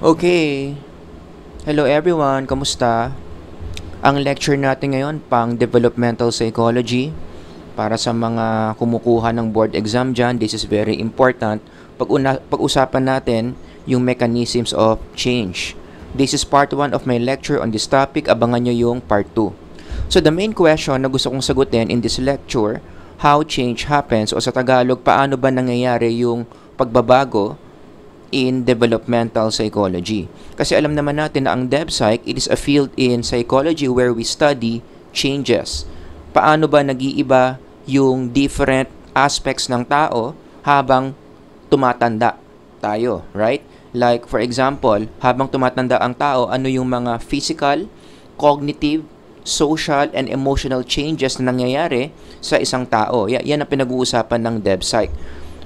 Okay. Hello everyone, kamusta? Ang lecture natin ngayon pang developmental psychology para sa mga kumukuha ng board exam dyan. This is very important. Pag-usapan natin yung mechanisms of change. This is part 1 of my lecture on this topic. Abangan nyo yung part 2. So the main question na gusto kong sagutin in this lecture, how change happens, o sa Tagalog, paano ba nangyayari yung pagbabago in developmental psychology. Kasi alam naman natin na ang DevPsych, it is a field in psychology where we study changes. Paano ba nag-iiba yung different aspects ng tao habang tumatanda tayo, right? Like for example, habang tumatanda ang tao, ano yung mga physical, cognitive, social, and emotional changes na nangyayari sa isang tao. Yan ang pinag-uusapan ng DevPsych.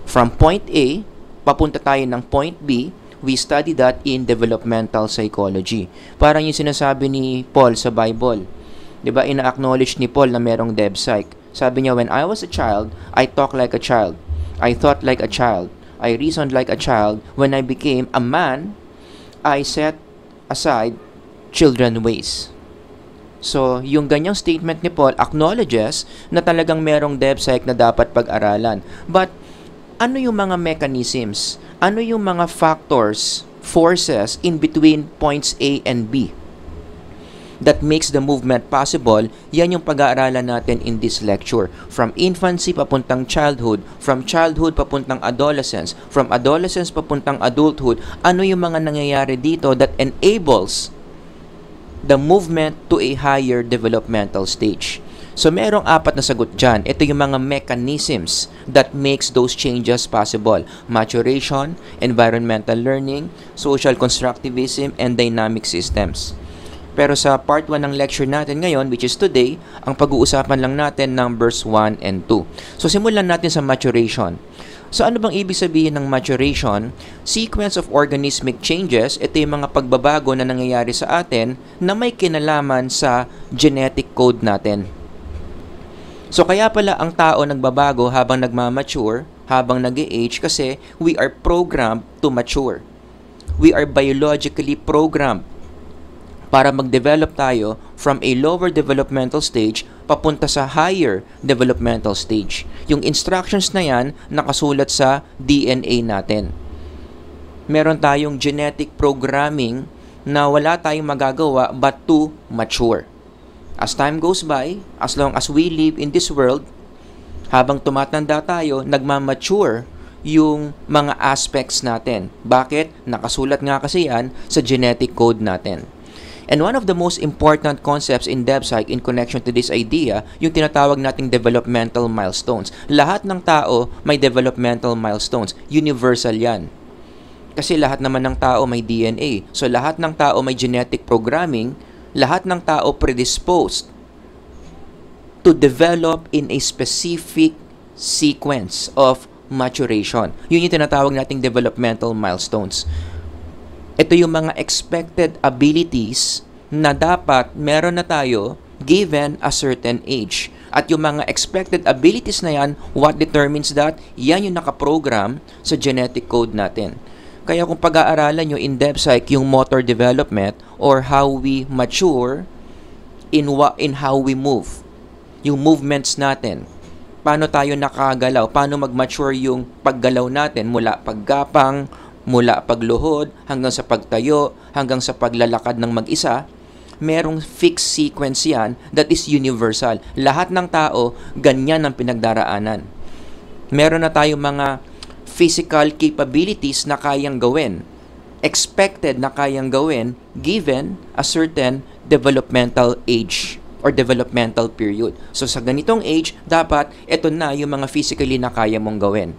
From point A, papunta tayo ng point B, we study that in developmental psychology. Parang yung sinasabi ni Paul sa Bible. 'Di ba? Ina-acknowledge ni Paul na merong DevPsych. Sabi niya, when I was a child, I talked like a child. I thought like a child. I reasoned like a child. When I became a man, I set aside children's ways. So, yung ganyang statement ni Paul acknowledges na talagang merong DevPsych na dapat pag-aralan. But ano yung mga mechanisms? Ano yung mga factors, forces in between points A and B that makes the movement possible? Yan yung pag-aaralan natin in this lecture. From infancy papuntang childhood, from childhood papuntang adolescence, from adolescence papuntang adulthood, ano yung mga nangyayari dito that enables the movement to a higher developmental stage? So, merong 4 na sagot dyan. Ito yung mga mechanisms that makes those changes possible. Maturation, environmental learning, social constructivism, and dynamic systems. Pero sa part 1 ng lecture natin ngayon, which is today, ang pag-uusapan lang natin numbers 1 and 2. So, simulan natin sa maturation. So, ano bang ibig sabihin ng maturation? Sequence of organismic changes. Ito yung mga pagbabago na nangyayari sa atin na may kinalaman sa genetic code natin. So, kaya pala ang tao nagbabago habang nagmamature, habang nag-age, kasi we are programmed to mature. We are biologically programmed para mag-develop tayo from a lower developmental stage papunta sa higher developmental stage. Yung instructions na yan nakasulat sa DNA natin. Meron tayong genetic programming na wala tayong magagawa but to mature. As time goes by, as long as we live in this world, habang tumatanda tayo, nagmamature yung mga aspects natin. Bakit? Nakasulat nga kasi yan sa genetic code natin. And one of the most important concepts in DevPsych in connection to this idea, yung tinatawag nating developmental milestones. Lahat ng tao may developmental milestones. Universal yan. Kasi lahat naman ng tao may DNA. So lahat ng tao may genetic programming. Lahat ng tao predisposed to develop in a specific sequence of maturation. Yun yung tinatawag nating developmental milestones. Ito yung mga expected abilities na dapat meron na tayo given a certain age. At yung mga expected abilities na yan, what determines that? Yan yung nakaprogram sa genetic code natin. Kaya kung pag-aaralan nyo in DevPsych yung motor development or how we mature in how we move, yung movements natin, paano tayo nakagalaw, paano mag-mature yung paggalaw natin mula paggapang, mula pagluhod, hanggang sa pagtayo, hanggang sa paglalakad ng mag-isa, merong fixed sequence yan that is universal. Lahat ng tao, ganyan ang pinagdaraanan. Meron na tayong mga physical capabilities na kayang gawin, expected na kayang gawin given a certain developmental age or developmental period. So sa ganitong age, dapat ito na yung mga physically na kaya mong gawin.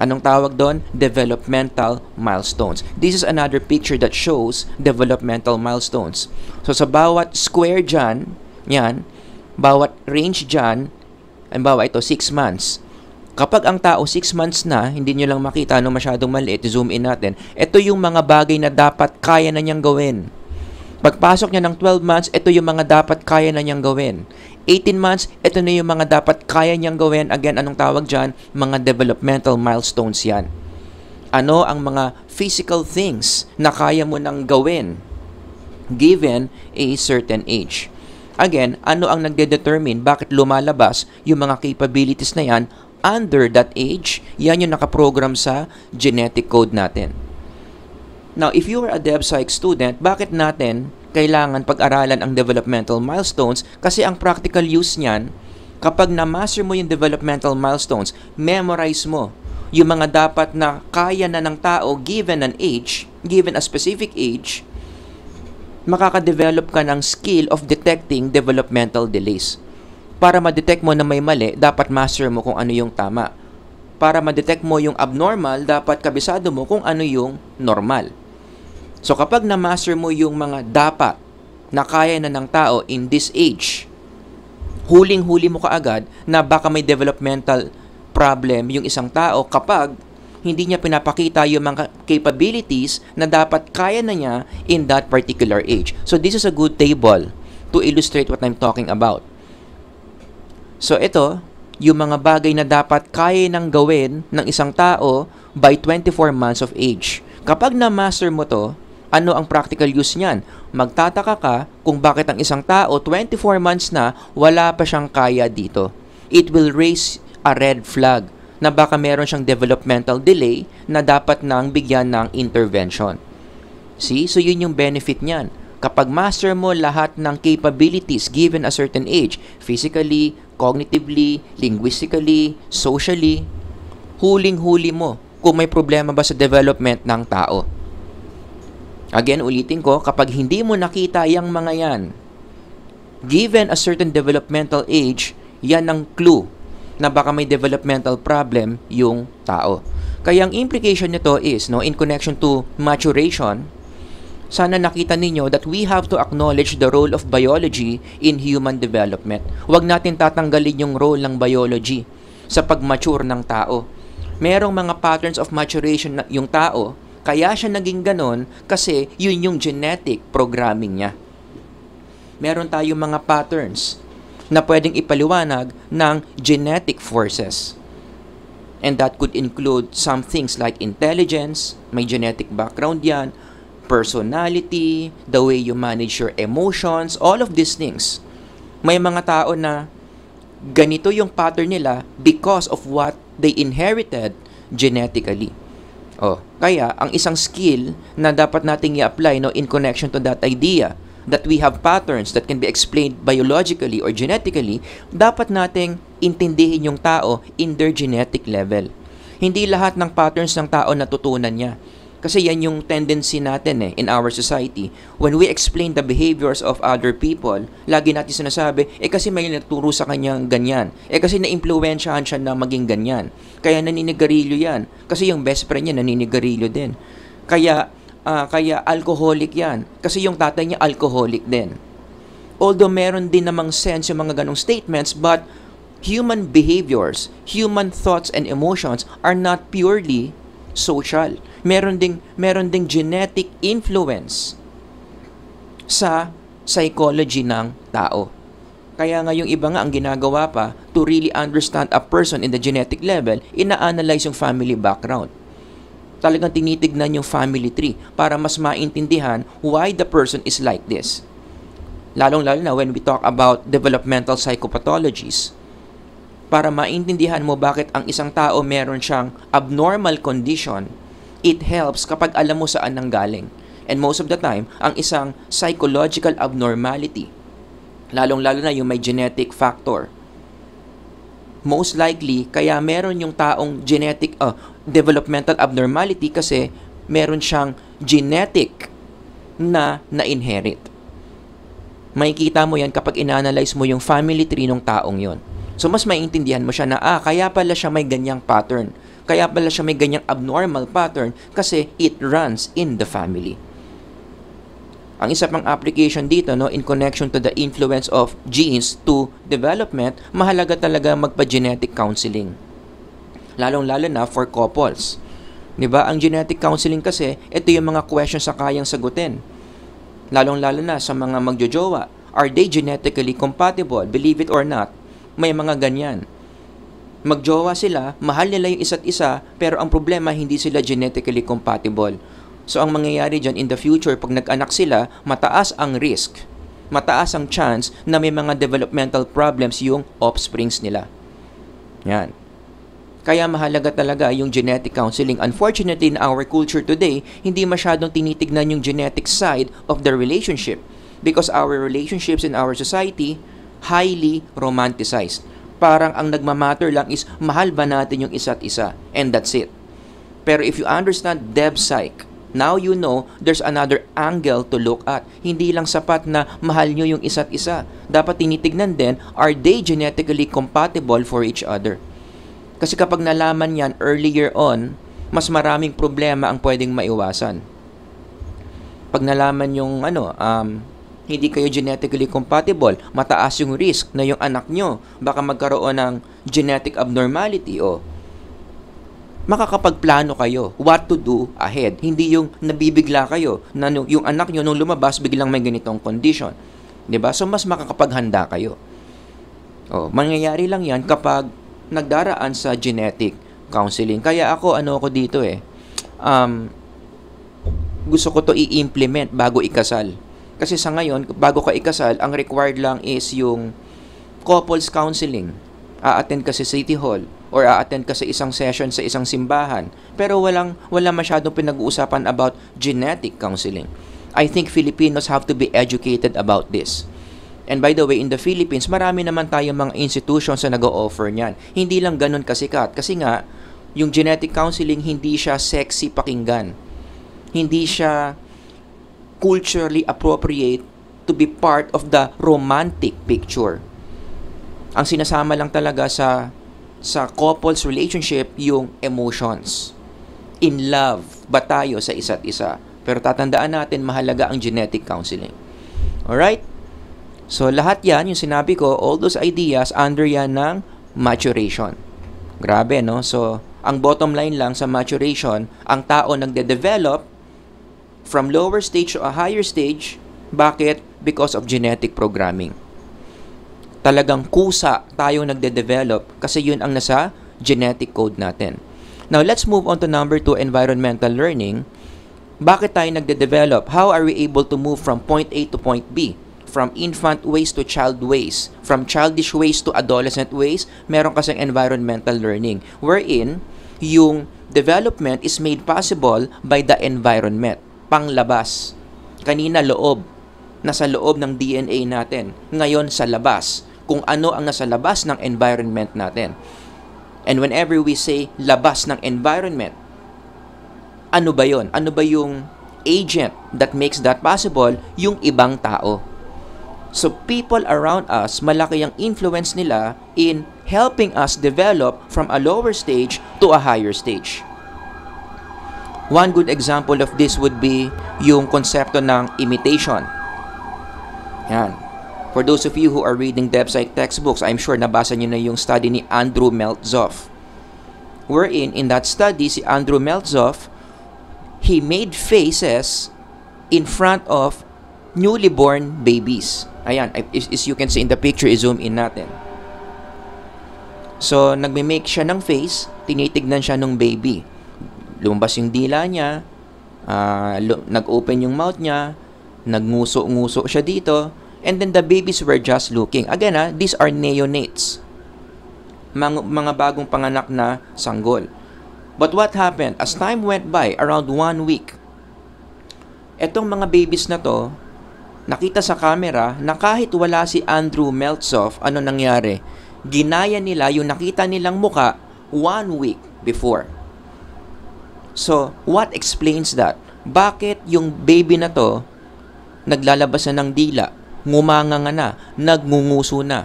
Anong tawag doon? Developmental milestones. This is another picture that shows developmental milestones. So sa bawat square dyan, yan, bawat range dyan, halimbawa ito 6 months. Kapag ang tao 6 months na, hindi nyo lang makita masyadong maliit, zoom in natin, ito yung mga bagay na dapat kaya na niyang gawin. Pagpasok niya ng 12 months, ito yung mga dapat kaya na niyang gawin. 18 months, ito na yung mga dapat kaya niyang gawin. Again, anong tawag dyan? Mga developmental milestones yan. Ano ang mga physical things na kaya mo nang gawin given a certain age? Again, ano ang nagde-determine bakit lumalabas yung mga capabilities na yan under that age? Yan yung nakaprogram sa genetic code natin. Now, if you are a DevPsych student, bakit natin kailangan pag-aralan ang developmental milestones? Kasi ang practical use niyan, kapag na-master mo yung developmental milestones, memorize mo yung mga dapat na kaya na ng tao given an age, given a specific age, makaka-develop ka ng skill of detecting developmental delays. Para ma-detect mo na may mali, dapat master mo kung ano yung tama. Para ma-detect mo yung abnormal, dapat kabisado mo kung ano yung normal. So kapag na-master mo yung mga dapat na kaya na ng tao in this age, huling-huli mo kaagad na baka may developmental problem yung isang tao kapag hindi niya pinapakita yung mga capabilities na dapat kaya na niya in that particular age. So this is a good table to illustrate what I'm talking about. So ito, yung mga bagay na dapat kaya nang gawin ng isang tao by 24 months of age. Kapag na-master mo to, ano ang practical use niyan? Magtataka ka kung bakit ang isang tao 24 months na wala pa siyang kaya dito. It will raise a red flag na baka meron siyang developmental delay na dapat nang bigyan ng intervention. See? So yun yung benefit niyan. Kapag master mo lahat ng capabilities given a certain age, physically, cognitively, linguistically, socially, huling-huli mo kung may problema ba sa development ng tao. Again, ulitin ko, kapag hindi mo nakita yung mga yan, given a certain developmental age, yan ang clue na baka may developmental problem yung tao. Kaya ang implication nito is, in connection to maturation, sana nakita ninyo that we have to acknowledge the role of biology in human development. Huwag natin tatanggalin yung role ng biology sa pag-mature ng tao. Merong mga patterns of maturation yung tao, kaya siya naging ganon kasi yun yung genetic programming niya. Meron tayong mga patterns na pwedeng ipaliwanag ng genetic forces. And that could include some things like intelligence, may genetic background yan, personality, the way you manage your emotions, all of these things. May mga tao na ganito yung pattern nila because of what they inherited genetically. Kaya ang isang skill na dapat nating i-apply in connection to that idea that we have patterns that can be explained biologically or genetically, dapat nating intindihin yung tao in their genetic level. Hindi lahat ng patterns ng tao natutunan niya. Kasi yan yung tendency natin in our society. When we explain the behaviors of other people, lagi natin sinasabi, kasi may nagturo sa kanyang ganyan. Kasi na-impluwensyahan siya na maging ganyan. Kaya naninigarilyo yan. Kasi yung best friend niya naninigarilyo din. Kaya alcoholic yan. Kasi yung tatay niya alcoholic din. Although meron din namang sense yung mga ganong statements, but human behaviors, human thoughts and emotions are not purely social. Meron ding genetic influence sa psychology ng tao. Kaya nga yung iba nga ang ginagawa pa to really understand a person in the genetic level, ina-analyze yung family background. Talagang tinitignan yung family tree para mas maintindihan why the person is like this. Lalong-lalo na when we talk about developmental psychopathologies. Para maintindihan mo bakit ang isang tao meron siyang abnormal condition, it helps kapag alam mo saan nanggaling. And most of the time, ang isang psychological abnormality, lalong-lalo na yung may genetic factor, most likely, kaya meron yung taong genetic developmental abnormality kasi meron siyang genetic na na-inherit. Makikita mo yan kapag ina-analyze mo yung family tree ng taong yon. So, mas maintindihan mo siya na, kaya pala siya may ganyang pattern. Kaya pala siya may ganyang abnormal pattern kasi it runs in the family. Ang isa pang application dito, in connection to the influence of genes to development, mahalaga talaga magpa-genetic counseling. Lalong-lalo na for couples. 'Di ba? Ang genetic counseling kasi, ito yung mga questions na kayang sagutin. Lalong-lalo na sa mga magjojowa. Are they genetically compatible? Believe it or not, may mga ganyan. Magjowa sila, mahal nila yung isa't isa, pero ang problema hindi sila genetically compatible. So ang mangyayari dyan in the future, pag nag-anak sila, mataas ang risk, mataas ang chance na may mga developmental problems yung offsprings nila. Yan. Kaya mahalaga talaga yung genetic counseling. Unfortunately, in our culture today, hindi masyadong tinitignan yung genetic side of the relationship because our relationships in our society highly romanticized. Parang ang nagmamatter lang is mahal ba natin yung isa't isa, and that's it. Pero if you understand DevPsych, now you know there's another angle to look at. Hindi lang sapat na mahal nyo yung isa't isa. Dapat tinitignan din, are they genetically compatible for each other? Kasi kapag nalaman yan earlier on, mas maraming problema ang pwedeng maiwasan. Pag nalaman yung hindi kayo genetically compatible, mataas yung risk na yung anak nyo baka magkaroon ng genetic abnormality o makakapagplano kayo what to do ahead. Hindi yung nabibigla kayo na yung anak nyo nung lumabas biglang may ganitong condition. 'Di ba? So mas makakapaghanda kayo. Mangyayari lang 'yan kapag nagdaraan sa genetic counseling. Kaya ako dito gusto ko to i-implement bago ikasal. Kasi sa ngayon, bago ka ikasal, ang required lang is yung couples counseling. A-attend ka sa City Hall or a-attend ka sa isang session sa isang simbahan. Pero wala masyadong pinag-uusapan about genetic counseling. I think Filipinos have to be educated about this. And by the way, in the Philippines, marami naman tayong mga institutions na nag-o-offer niyan. Hindi lang ganun kasikat. Kasi nga, yung genetic counseling, hindi siya sexy pakinggan. Hindi siya culturally appropriate to be part of the romantic picture. Ang sinasama lang talaga sa couples relationship yung emotions. In love ba tayo sa isa't isa? Pero tatandaan natin, mahalaga ang genetic counseling. Alright? So lahat yan, yung sinabi ko, all those ideas, under yan ng maturation. Grabe, no? So, ang bottom line lang sa maturation, ang tao nagde-develop from lower stage to a higher stage. Bakit? Because of genetic programming. Talagang kusa tayong nagde-develop kasi yun ang nasa genetic code natin. Now, let's move on to number 2, environmental learning. Bakit tayo nagde-develop? How are we able to move from point A to point B? From infant ways to child ways. From childish ways to adolescent ways. Meron kasing environmental learning wherein yung development is made possible by the environment. Panglabas. Kanina loob. Nasa loob ng DNA natin. Ngayon sa labas. Kung ano ang nasa labas ng environment natin. And whenever we say labas ng environment, ano ba yon? Ano ba yung agent that makes that possible? Yung ibang tao. So people around us, malaki ang influence nila in helping us develop from a lower stage to a higher stage. One good example of this would be yung konsepto ng imitation. Yan. For those of you who are reading DevPsych textbooks, I'm sure nabasa niyo na yung study ni Andrew Meltzoff. Wherein, in that study, si Andrew Meltzoff, he made faces in front of newly born babies. Ayan, as you can see in the picture, i-zoom in natin. So, nagme-make siya ng face, tinitignan siya ng baby. Lumabas yung dila niya, nag-open yung mouth niya, nagnguso-nguso siya dito, and then the babies were just looking. Again, these are neonates. Mga bagong panganak na sanggol. But what happened? As time went by, around 1 week, etong mga babies na to, nakita sa camera na kahit wala si Andrew Meltzoff, ano nangyari? Ginaya nila yung nakita nilang muka 1 week before. So, what explains that? Bakit yung baby na to naglalabas na ng dila, ngumanganga na, nagngunguso na?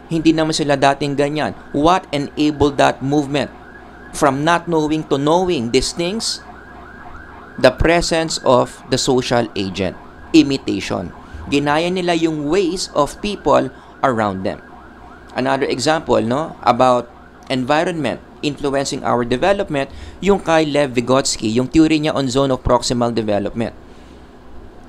Hindi naman sila dating ganyan. What enabled that movement? From not knowing to knowing these things, the presence of the social agent, imitation. Ginaya nila yung ways of people around them. Another example, no, about environment influencing our development, yung kay Lev Vygotsky, yung theory niya on zone of proximal development.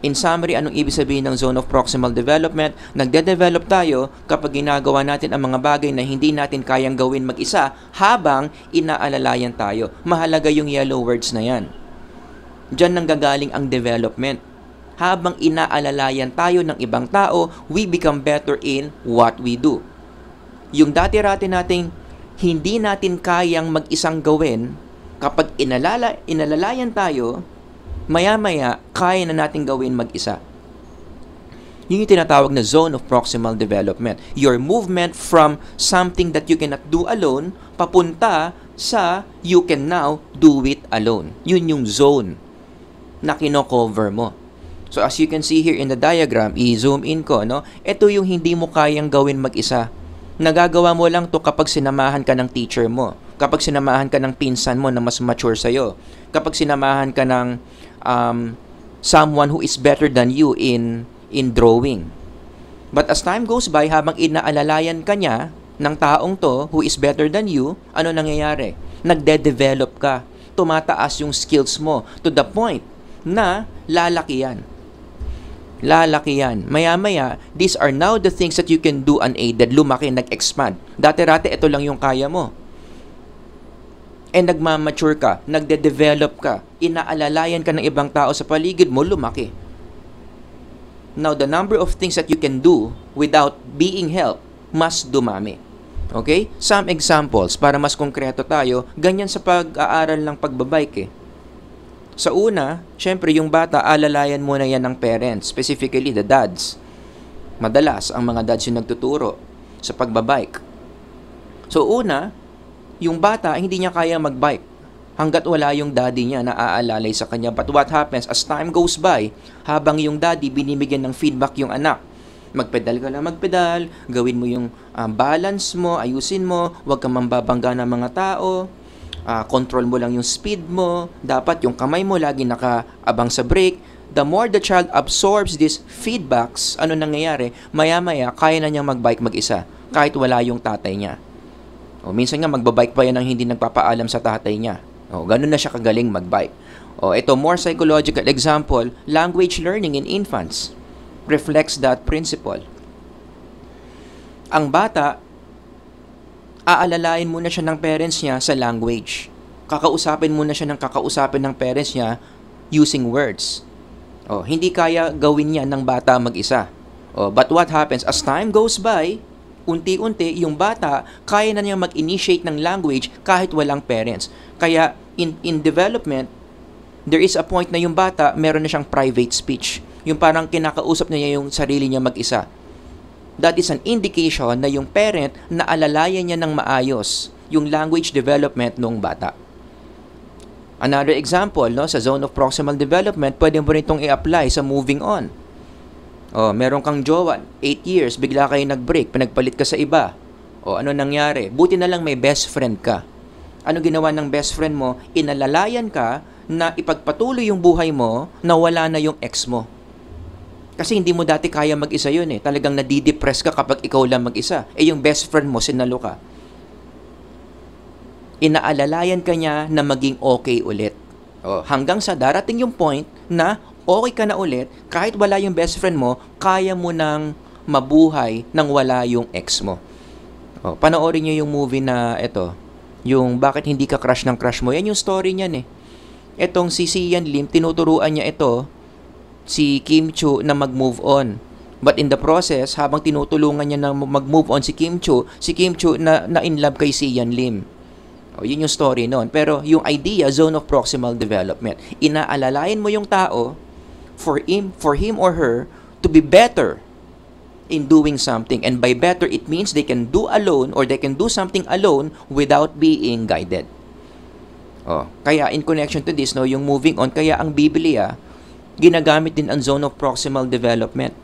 In summary, anong ibig sabihin ng zone of proximal development? Nagde-develop tayo kapag ginagawa natin ang mga bagay na hindi natin kayang gawin mag-isa habang inaalalayan tayo. Mahalaga yung yellow words na yan. Diyan nanggagaling ang development. Habang inaalalayan tayo ng ibang tao, we become better in what we do. Yung dati-rati nating hindi natin kayang mag-isang gawin, kapag inalalayan tayo, maya-maya, kaya na natin gawin mag-isa. Yun yung tinatawag na zone of proximal development. Your movement from something that you cannot do alone, papunta sa you can now do it alone. Yun yung zone na kino-cover mo. So as you can see here in the diagram, i-zoom in ko, no? Ito yung hindi mo kayang gawin mag-isa. Nagagawa mo lang to kapag sinamahan ka ng teacher mo, kapag sinamahan ka ng pinsan mo na mas mature sa'yo, kapag sinamahan ka ng someone who is better than you in drawing. But as time goes by, habang inaalalayan ka niya ng taong to who is better than you, ano nangyayari? Nagde-develop ka. Tumataas yung skills mo to the point na lalaki yan. Lalaki yan. Maya-maya, these are now the things that you can do unaided. Lumaki, nag-expand. Dati-rati, ito lang yung kaya mo. And nagmamature ka, nagde-develop ka, inaalalayan ka ng ibang tao sa paligid mo, lumaki. Now, the number of things that you can do without being helped mas dumami. Okay? Some examples, para mas konkreto tayo, ganyan sa pag-aaral ng pagbabike eh. Sa una, syempre yung bata, alalayan muna yan ng parents, specifically the dads. Madalas, ang mga dads yung nagtuturo sa pagbabike. So una, yung bata, hindi niya kaya magbike hanggat wala yung daddy niya na aalalay sa kanya. But what happens, as time goes by, habang yung daddy binibigyan ng feedback yung anak, magpedal ka lang magpedal, gawin mo yung balance mo, ayusin mo, huwag kang mambabangga ng mga tao, control mo lang yung speed mo, dapat yung kamay mo lagi nakaabang sa brake. The more the child absorbs these feedbacks, ano nangyayari? Maya-maya, kaya na niyang magbike mag-isa kahit wala yung tatay niya. O, minsan nga magbabike pa yan ang hindi nagpapaalam sa tatay niya. O, ganun na siya kagaling magbike. O, ito, more psychological example, language learning in infants reflects that principle. Ang bata, aalalain muna siya ng parents niya sa language. Kakausapin muna siya ng kakausapin ng parents niya using words. O, hindi kaya gawin niya ng bata mag-isa. O, but what happens, as time goes by, unti-unti, yung bata, kaya na niya mag-initiate ng language kahit walang parents. Kaya, in development, there is a point na yung bata, meron na siyang private speech. Yung parang kinakausap niya yung sarili niya mag-isa. That is an indication na yung parent, naalalayan niya ng maayos yung language development ng bata. Another example, no, sa zone of proximal development, pwede mo rin itong i-apply sa moving on. O, meron kang jowa, 8 years, bigla kayo nag-break, pinagpalit ka sa iba. O, ano nangyari? Buti na lang may best friend ka. Ano ginawa ng best friend mo? Inalalayan ka na ipagpatuloy yung buhay mo na wala na yung ex mo. Kasi hindi mo dati kaya mag-isa yun eh. Talagang nadidepress ka kapag ikaw lang mag-isa. Eh yung best friend mo, sinalo ka. Inaalalayan ka niya na maging okay ulit. O, hanggang sa darating yung point na okay ka na ulit, kahit wala yung best friend mo, kaya mo nang mabuhay nang wala yung ex mo. O, panoorin niyo yung movie na ito, yung bakit hindi ka crush ng crush mo. Yan yung story niyan eh. Etong si Sian Lim, tinuturuan niya ito, si Kim Chu, na mag-move on. But in the process, habang tinutulungan niya na mag-move on si Kim Chu na in love kay Sian Lim. O, yun yung story noon. Pero yung idea, zone of proximal development, inaalalayan mo yung tao for him or her to be better in doing something. And by better, it means they can do alone or they can do something alone without being guided. Oh, kaya in connection to this, no, yung moving on, kaya ang Biblia, ginagamit din ang zone of proximal development.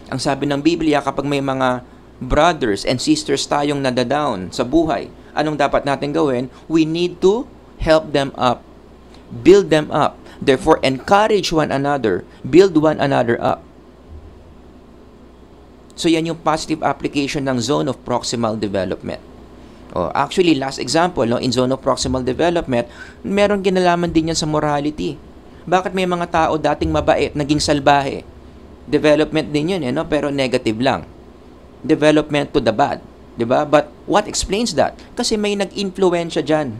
Ang sabi ng Biblia, kapag may mga brothers and sisters tayong nadadown sa buhay, anong dapat natin gawin? We need to help them up, build them up. Therefore, encourage one another, build one another up. So, yan yung positive application ng zone of proximal development. Oh, actually, last example, no, in zone of proximal development, meron kinalaman din yan sa morality. Bakit may mga tao dating mabait, naging salbahe? Development din yun, no? Pero negative lang. Development to the bad. 'Di ba? But what explains that? Kasi may nag-influensya dyan.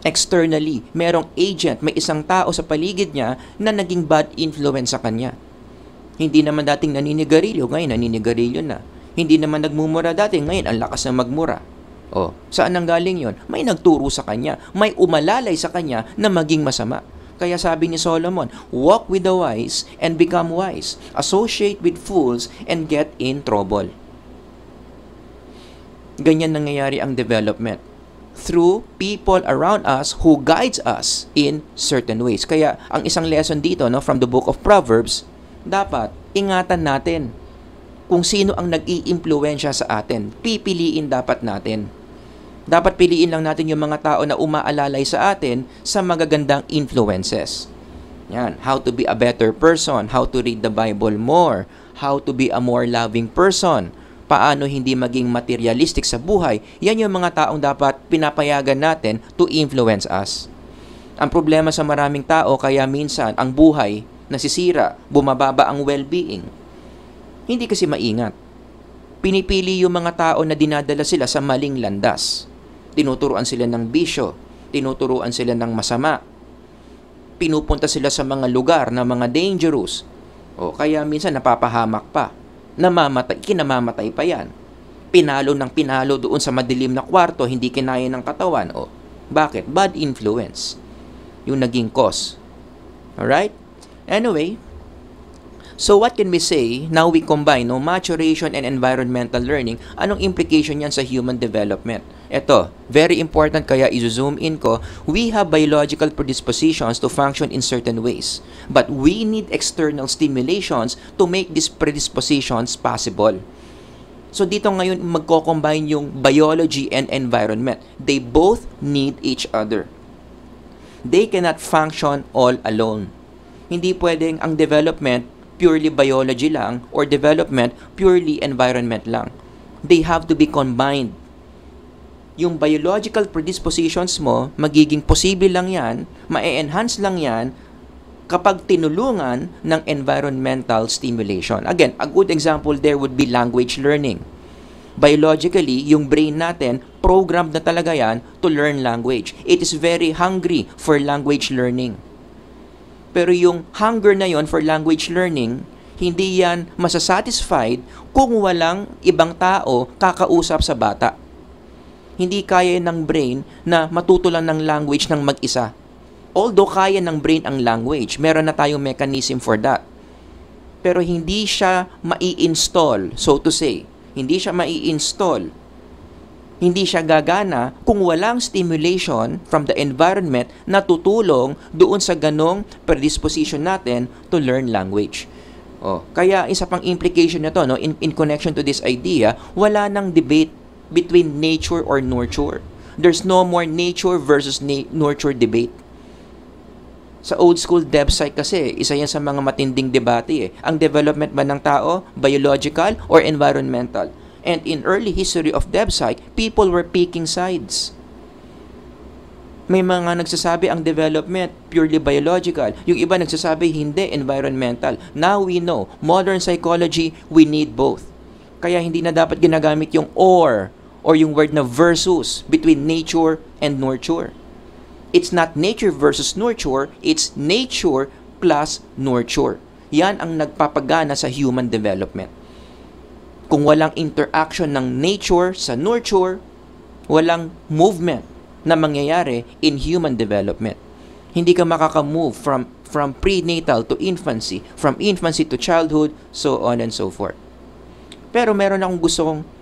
Externally, merong agent, may isang tao sa paligid niya na naging bad influence sa kanya. Hindi naman dating naninigarilyo, ngayon naninigarilyo na. Hindi naman nagmumura dati, ngayon ang lakas na magmura. Oh, saan nanggaling yon? May nagturo sa kanya, may umalalay sa kanya na maging masama. Kaya sabi ni Solomon, walk with the wise and become wise. Associate with fools and get in trouble. Ganyan nangyayari ang development through people around us who guides us in certain ways. Kaya ang isang lesson dito, no, from the book of Proverbs, dapat ingatan natin kung sino ang nag-iimpluwensya sa atin. Pipiliin dapat natin. Dapat piliin lang natin yung mga tao na umaalalay sa atin sa magagandang influences. Yan, how to be a better person, how to read the Bible more, how to be a more loving person, paano hindi maging materialistic sa buhay. Yan yung mga taong dapat pinapayagan natin to influence us. Ang problema sa maraming tao, kaya minsan ang buhay nasisira, bumababa ang well-being. Hindi kasi maingat. Pinipili yung mga tao na dinadala sila sa maling landas. Tinuturuan sila ng bisyo, tinuturuan sila ng masama. Pinupunta sila sa mga lugar na mga dangerous. O kaya minsan napapahamak pa. Kinamamatay pa yan. Pinalo ng pinalo doon sa madilim na kwarto, hindi kinaya ng katawan. O, bakit? Bad influence. Yung naging cause. Alright? Anyway, so what can we say, now we combine maturation and environmental learning, anong implication yan sa human development? Ito, very important kaya i-zoom in ko, we have biological predispositions to function in certain ways, but we need external stimulations to make these predispositions possible. So dito ngayon magko-combine yung biology and environment. They both need each other. They cannot function all alone. Hindi pwedeng ang development purely biology lang or development purely environment lang. They have to be combined. Yung biological predispositions mo, magiging posible lang yan, ma-enhance lang yan kapag tinulungan ng environmental stimulation. Again, a good example there would be language learning. Biologically, yung brain natin, programmed na talaga yan to learn language. It is very hungry for language learning. Pero yung hunger na yon for language learning, hindi yan masasatisfied kung walang ibang tao kakausap sa bata. Hindi kaya ng brain na matuto lang ng language ng mag-isa. Although kaya ng brain ang language, meron na tayong mechanism for that. Pero hindi siya mai-install, so to say. Hindi siya mai-install. Hindi siya gagana kung walang stimulation from the environment na tutulong doon sa ganong predisposition natin to learn language. Kaya isa pang implication nito, in connection to this idea, wala nang debate between nature or nurture. There's no more nature versus nurture debate. Sa old school DevPsych kasi, isa yan sa mga matinding debate. Ang development ba ng tao, biological or environmental? And in early history of DevPsych, people were picking sides. May mga nagsasabi ang development purely biological. Yung iba nagsasabi hindi, environmental. Now we know, modern psychology, we need both. Kaya hindi na dapat ginagamit yung or yung word na versus between nature and nurture. It's not nature versus nurture, it's nature plus nurture. Yan ang nagpapagana sa human development. Kung walang interaction ng nature sa nurture, walang movement na mangyayari in human development. Hindi ka makaka-move from prenatal to infancy, from infancy to childhood, so on and so forth. Pero meron akong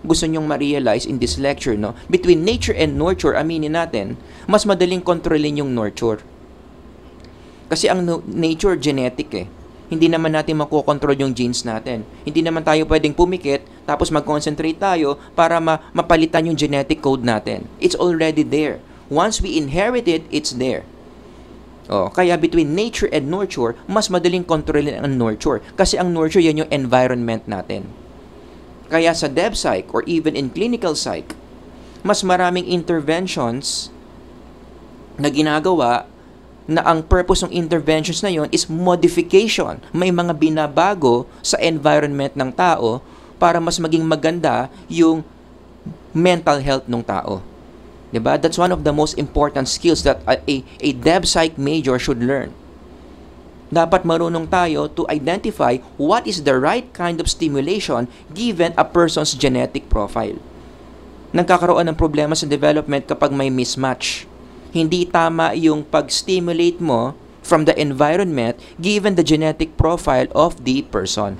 gusto nyong ma-realize in this lecture, between nature and nurture, aminin natin, mas madaling kontrolin yung nurture. Kasi ang nature, genetic Hindi naman natin makokontrol yung genes natin. Hindi naman tayo pwedeng pumikit, tapos mag-concentrate tayo para mapalitan yung genetic code natin. It's already there. Once we inherit it, it's there. Kaya between nature and nurture, mas madaling kontrolin ang nurture. Kasi ang nurture, yan yung environment natin. Kaya sa DevPsych or even in clinical psych, mas maraming interventions na ginagawa na ang purpose ng interventions na yon is modification. May mga binabago sa environment ng tao para mas maging maganda yung mental health ng tao. Diba? That's one of the most important skills that a DevPsych major should learn. Dapat marunong tayo to identify what is the right kind of stimulation given a person's genetic profile. Nagkakaroon ng problema sa development kapag may mismatch. Hindi tama yung pag-stimulate mo from the environment given the genetic profile of the person.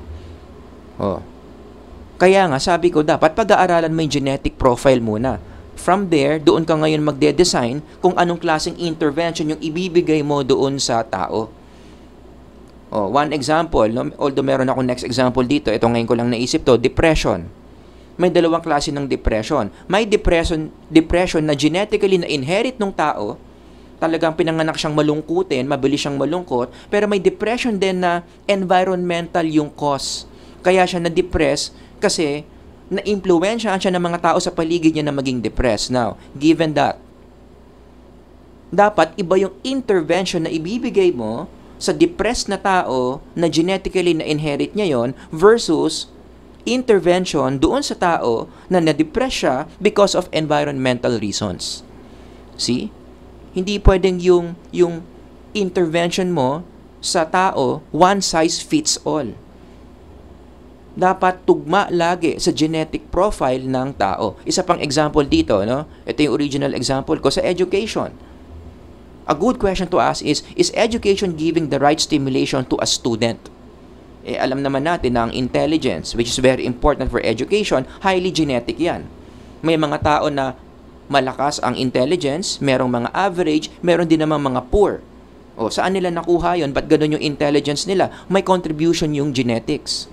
Kaya nga, sabi ko, dapat pag-aaralan mo yung genetic profile muna. From there, doon ka ngayon magde-design kung anong klaseng intervention yung ibibigay mo doon sa tao. One example, although meron ako next example dito, ito ngayon ko lang naisip to, depression. May dalawang klase ng depression. May depression na genetically na-inherit ng tao, talagang pinanganak siyang malungkutin, mabilis siyang malungkot, pero may depression din na environmental yung cause. Kaya siya na-depress kasi na-impluwensyahan siya ng mga tao sa paligid niya na maging depressed. Now, given that, dapat iba yung intervention na ibibigay mo sa depressed na tao na genetically na-inherit niya yon versus intervention doon sa tao na na-depress siya because of environmental reasons. See? Hindi pwedeng yung intervention mo sa tao, one size fits all. Dapat tugma lagi sa genetic profile ng tao. Isa pang example dito, no? Ito yung original example ko sa education. A good question to ask is education giving the right stimulation to a student? Alam naman natin na ang intelligence, which is very important for education, highly genetic yan. May mga tao na malakas ang intelligence, merong mga average, meron din naman mga poor. Saan nila nakuha yun? Ba't ganun yung intelligence nila? May contribution yung genetics.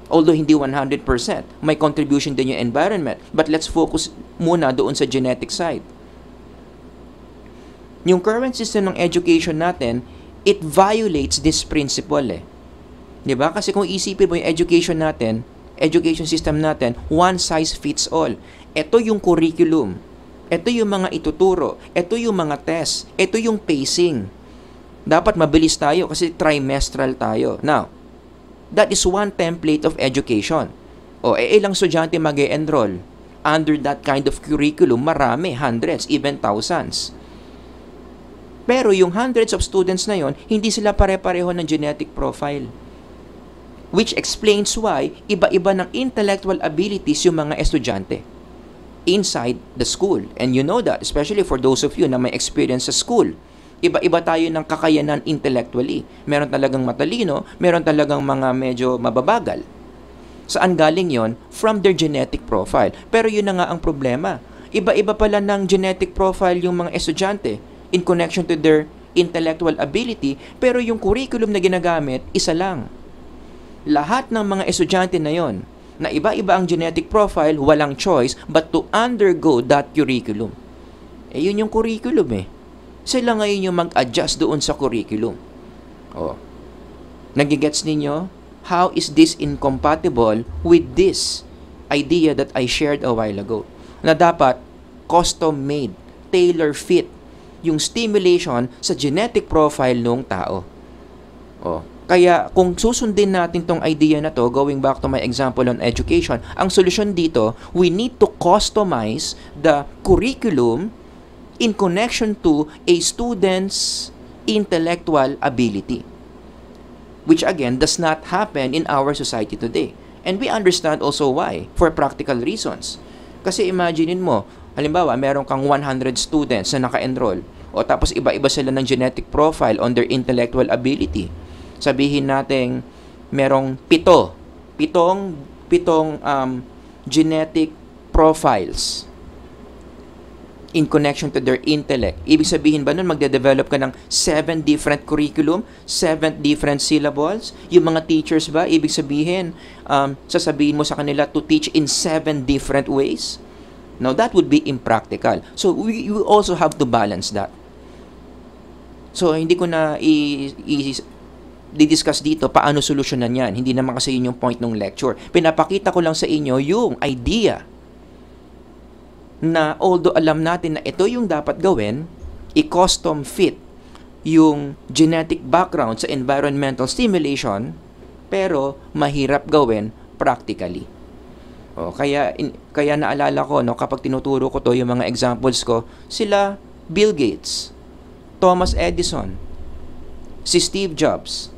Although hindi 100%, may contribution din yung environment. But let's focus muna doon sa genetic side. Yung current system ng education natin, it violates this principle Diba? Kasi kung isipin mo yung education natin, education system natin, one size fits all. Ito yung curriculum. Ito yung mga ituturo. Ito yung mga test. Ito yung pacing. Dapat mabilis tayo kasi trimestral tayo. Now, that is one template of education. Ilang estudyante mag-e-enroll under that kind of curriculum? Marami, hundreds, even thousands. Pero yung hundreds of students na yon, hindi sila pare-pareho ng genetic profile. Which explains why iba-iba ng intellectual abilities yung mga estudyante inside the school. And you know that, especially for those of you na may experience sa school. Iba-iba tayo ng kakayanan intellectually. Meron talagang matalino, meron talagang mga medyo mababagal. Saan galing yon? From their genetic profile. Pero yun na nga ang problema. Iba-iba pala ng genetic profile yung mga estudyante in connection to their intellectual ability, pero yung curriculum na ginagamit, isa lang. Lahat ng mga estudyante na yon, na iba-iba ang genetic profile, walang choice but to undergo that curriculum. Yun yung curriculum Sila ngayon yung mag-adjust doon sa curriculum. Nagigets ninyo? How is this incompatible with this idea that I shared a while ago? Na dapat custom-made, tailor-fit yung stimulation sa genetic profile ng tao. Kaya kung susundin natin tong idea na to, going back to my example on education, ang solusyon dito, we need to customize the curriculum in connection to a student's intellectual ability, which again does not happen in our society today. And we understand also why, for practical reasons. Kasi imaginein mo, halimbawa, meron kang 100 students na naka-enroll, tapos iba-iba sila ng genetic profile on their intellectual ability. Sabihin natin, merong pitong genetic profiles in connection to their intellect. Ibig sabihin ba nun, magde-develop ka ng 7 different curriculum, 7 different syllables? Yung mga teachers ba, ibig sabihin, sasabihin mo sa kanila to teach in 7 different ways? Now, that would be impractical. So, we also have to balance that. So, hindi ko na i-discuss dito paano solusyonan yan. Hindi naman kasi yun yung point ng lecture. Pinapakita ko lang sa inyo yung idea na although alam natin na ito yung dapat gawin, i-custom fit yung genetic background sa environmental stimulation, pero mahirap gawin practically. Kaya naalala ko, no, kapag tinuturo ko to, yung mga examples ko, sila Bill Gates, Thomas Edison, si Steve Jobs.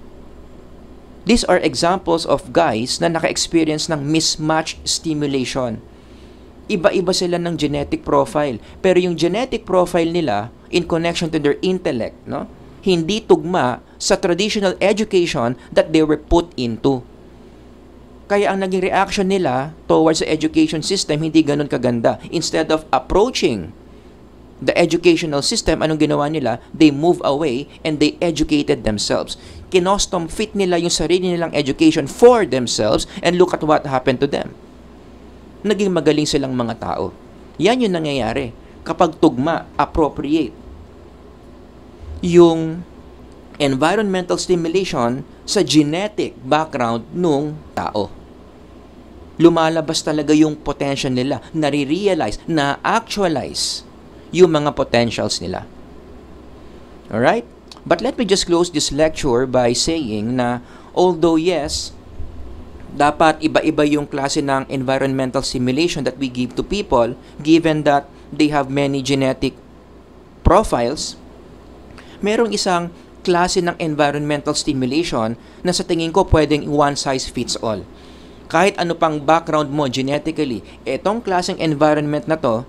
These are examples of guys na naka-experience ng mismatch stimulation. Iba-iba sila ng genetic profile, pero yung genetic profile nila in connection to their intellect, no, hindi tugma sa traditional education that they were put into. Kaya ang naging reaction nila towards the education system hindi ganun kaganda. Instead of approaching the educational system, anong ginawa nila? They move away and they educated themselves. Kinostom fit nila yung sarili nilang education for themselves, and look at what happened to them. Naging magaling silang mga tao. Yan yung nangyayari kapag tugma, appropriate yung environmental stimulation sa genetic background nung tao. Lumalabas talaga yung potential nila, nare-realize, na-actualize yung mga potentials nila. Alright? But let me just close this lecture by saying na although yes, dapat iba-iba yung klase ng environmental stimulation that we give to people given that they have many genetic profiles, merong isang klase ng environmental stimulation na sa tingin ko pwedeng one size fits all. Kahit ano pang background mo genetically, etong klaseng environment na to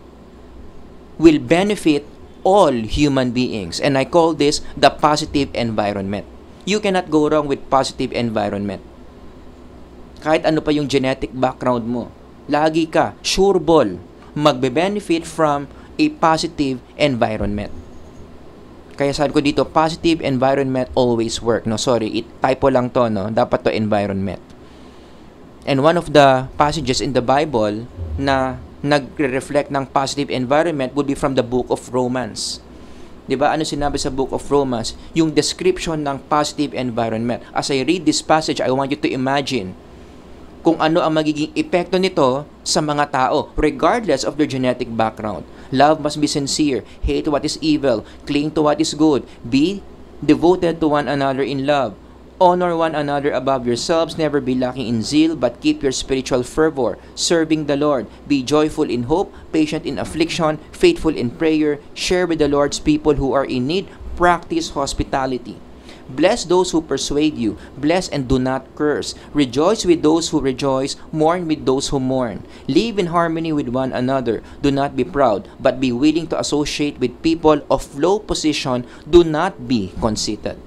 will benefit all human beings. And I call this the positive environment. You cannot go wrong with positive environment. Kahit ano pa yung genetic background mo, lagi ka, sure ball, magbe-benefit from a positive environment. Kaya sabi ko dito, positive environment always work. No, sorry, typo lang to, no? Dapat to environment. And one of the passages in the Bible na nagre-reflect ng positive environment would be from the book of Romans. Diba? Ano sinabi sa book of Romans? Yung description ng positive environment. As I read this passage, I want you to imagine kung ano ang magiging epekto nito sa mga tao, regardless of their genetic background. Love must be sincere, hate what is evil, cling to what is good, be devoted to one another in love, honor one another above yourselves, never be lacking in zeal, but keep your spiritual fervor, serving the Lord. Be joyful in hope, patient in affliction, faithful in prayer, share with the Lord's people who are in need, practice hospitality. Bless those who persuade you, bless and do not curse. Rejoice with those who rejoice, mourn with those who mourn. Live in harmony with one another. Do not be proud, but be willing to associate with people of low position. Do not be conceited.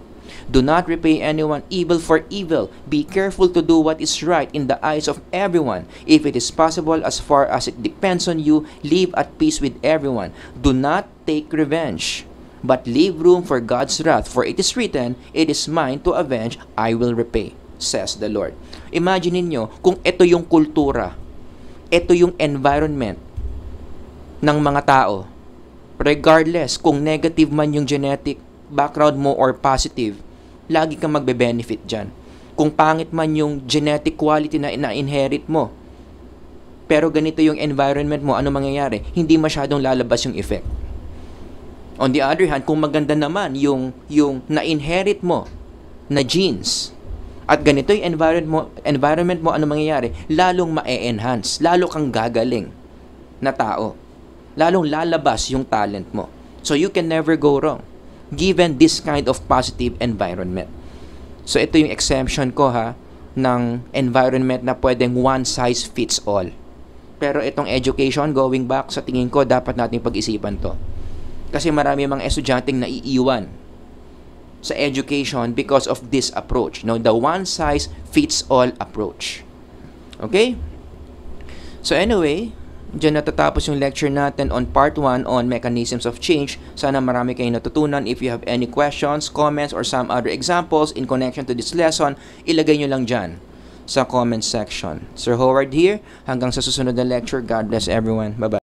Do not repay anyone evil for evil. Be careful to do what is right in the eyes of everyone. If it is possible, as far as it depends on you, live at peace with everyone. Do not take revenge, but leave room for God's wrath. For it is written, "It is mine to avenge, I will repay," says the Lord. Imagine niyo kung ito yung kultura, ito yung environment ng mga tao. Regardless kung negative man yung genetic background mo or positive, lagi kang magbe-benefit dyan. Kung pangit man yung genetic quality na ina-inherit mo, pero ganito yung environment mo, ano mangyayari? Hindi masyadong lalabas yung effect. On the other hand, kung maganda naman yung na-inherit mo na genes, at ganito yung environment mo, ano mangyayari? Lalong ma-enhance, lalo kang gagaling na tao. Lalong lalabas yung talent mo. So you can never go wrong given this kind of positive environment. So ito yung exemption ko ng environment na pwedeng one size fits all. Pero itong education, going back, sa tingin ko dapat nating pag-isipan to. Kasi marami mga estudyanteng naiiwan sa education because of this approach. No, the one size fits all approach. Okay? So anyway, diyan natatapos yung lecture natin on part 1 on mechanisms of change. Sana marami kayong natutunan. If you have any questions, comments, or some other examples in connection to this lesson, ilagay nyo lang dyan sa comment section. Sir Howard here. Hanggang sa susunod na lecture. God bless everyone. Bye-bye.